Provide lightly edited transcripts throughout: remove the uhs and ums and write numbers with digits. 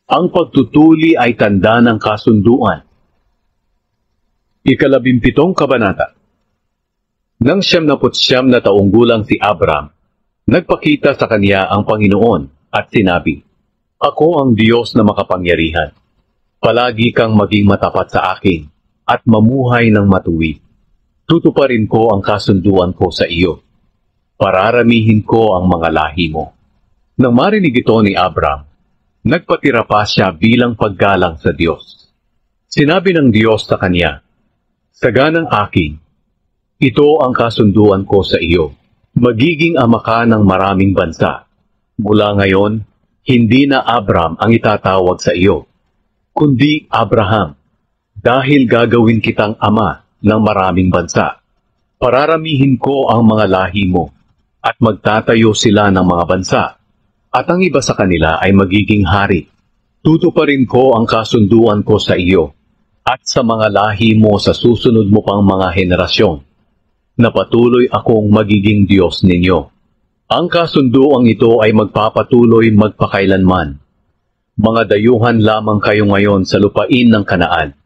Ang pagtutuli ay tanda ng kasunduan. 17 Kabanata. Nang 99 na taong gulang si Abram, nagpakita sa kanya ang Panginoon at sinabi, "Ako ang Diyos na makapangyarihan. Palagi kang maging matapat sa akin at mamuhay ng matuwid. Tutuparin ko ang kasunduan ko sa iyo. Pararamihin ko ang mga lahi mo." Nang marinig ito ni Abram, nagpatira pa siya bilang paggalang sa Diyos. Sinabi ng Diyos sa kanya, "Saganang akin, ito ang kasunduan ko sa iyo. Magiging ama ka ng maraming bansa. Mula ngayon, hindi na Abram ang itatawag sa iyo, kundi Abraham, dahil gagawin kitang ama ng maraming bansa. Pararamihin ko ang mga lahi mo, at magtatayo sila ng mga bansa, at ang iba sa kanila ay magiging hari. Tutuparin ko ang kasunduan ko sa iyo, at sa mga lahi mo sa susunod mo pang mga henerasyon, na patuloy akong magiging Diyos ninyo. Ang kasunduang ito ay magpapatuloy magpakailanman. Mga dayuhan lamang kayo ngayon sa lupain ng Kanaan,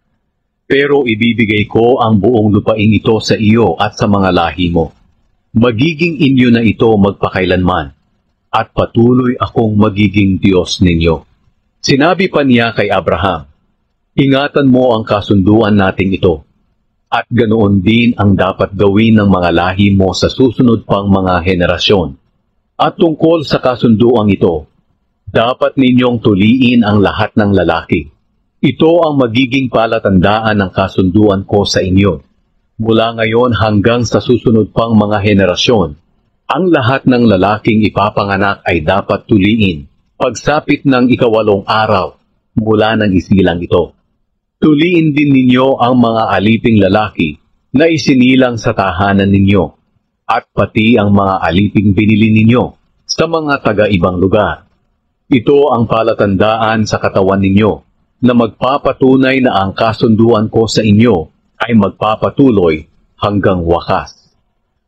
pero ibibigay ko ang buong lupain ito sa iyo at sa mga lahi mo. Magiging inyo na ito magpakailanman, at patuloy akong magiging Diyos ninyo." Sinabi pa niya kay Abraham, "Ingatan mo ang kasunduan nating ito, at ganoon din ang dapat gawin ng mga lahi mo sa susunod pang mga henerasyon. At tungkol sa kasunduang ito, dapat ninyong tuliin ang lahat ng lalaki. Ito ang magiging palatandaan ng kasunduan ko sa inyo. Mula ngayon hanggang sa susunod pang mga henerasyon, ang lahat ng lalaking ipapanganak ay dapat tuliin pagsapit ng 8 araw mula ng isilang ito. Tuliin din ninyo ang mga aliping lalaki na isinilang sa tahanan ninyo, at pati ang mga aliping binili ninyo sa mga taga-ibang lugar. Ito ang palatandaan sa katawan ninyo na magpapatunay na ang kasunduan ko sa inyo ay magpapatuloy hanggang wakas.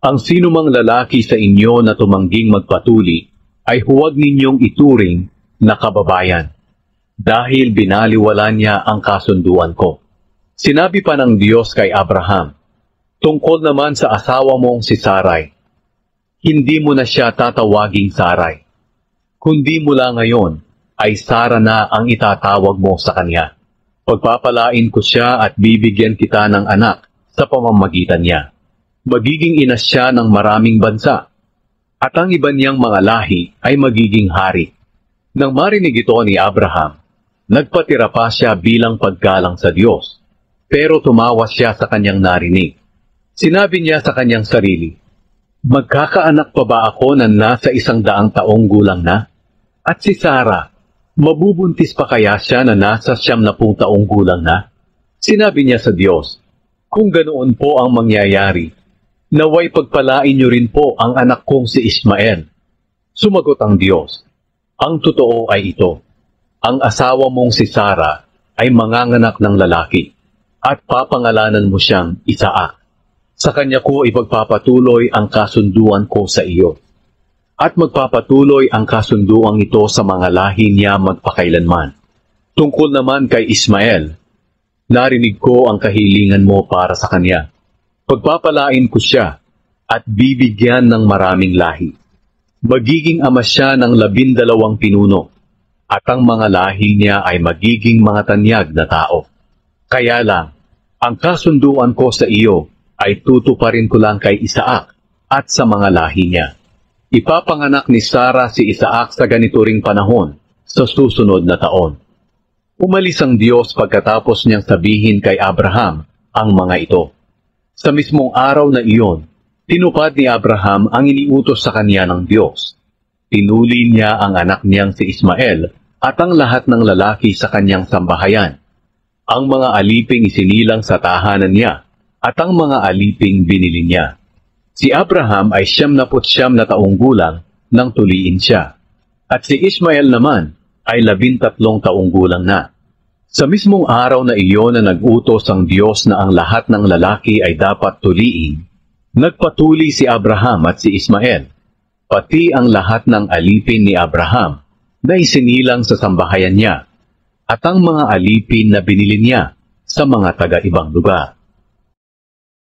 Ang sinumang lalaki sa inyo na tumangging magpatuli ay huwag ninyong ituring na kababayan, dahil binaliwala niya ang kasunduan ko." Sinabi pa ng Diyos kay Abraham, "Tungkol naman sa asawa mong si Sarai, hindi mo na siya tatawaging Sarai, kundi mula ngayon ay Sara na ang itatawag mo sa kanya. Pagpapalain ko siya at bibigyan kita ng anak sa pamamagitan niya. Magiging ina siya ng maraming bansa, at ang iba niyang mga lahi ay magiging hari." Nang marinig ito ni Abraham, nagpatira pa siya bilang paggalang sa Diyos, pero tumawa siya sa kanyang narinig. Sinabi niya sa kanyang sarili, "Magkakaanak pa ba ako na nasa 100 taong gulang na? At si Sara, mabubuntis pa kaya siya na nasa 90 taong gulang na?" Sinabi niya sa Diyos, "Kung ganoon po ang mangyayari, naway pagpalain niyo rin po ang anak kong si Ismael." Sumagot ang Diyos, "Ang totoo ay ito, ang asawa mong si Sara ay manganganak ng lalaki, at papangalanan mo siyang Isaac. Sa kanya ko ipagpapatuloy ang kasunduan ko sa iyo, at magpapatuloy ang kasunduang ito sa mga lahi niya magpakailanman. Tungkol naman kay Ismael, narinig ko ang kahilingan mo para sa kanya. Pagpapalain ko siya at bibigyan ng maraming lahi. Magiging ama siya ng 12 pinuno, at ang mga lahi niya ay magiging mga tanyag na tao. Kaya lang, ang kasunduan ko sa iyo ay tutuparin ko lang kay Isaac at sa mga lahi niya. Ipapanganak ni Sara si Isaac sa ganito ring panahon, sa susunod na taon." Umalis ang Diyos pagkatapos niyang sabihin kay Abraham ang mga ito. Sa mismong araw na iyon, tinupad ni Abraham ang iniutos sa kanya ng Diyos. Tinuli niya ang anak niyang si Ismael at ang lahat ng lalaki sa kanyang sambahayan. Ang mga aliping isinilang sa tahanan niya, at ang mga aliping binili niya. Si Abraham ay 99 na taong gulang nang tuliin siya, at si Ismael naman ay 13 taong gulang na. Sa mismong araw na iyon na nag-utos ang Diyos na ang lahat ng lalaki ay dapat tuliin, nagpatuli si Abraham at si Ismael, pati ang lahat ng alipin ni Abraham na isinilang sa sambahayan niya, at ang mga alipin na binili niya sa mga taga-ibang lugar.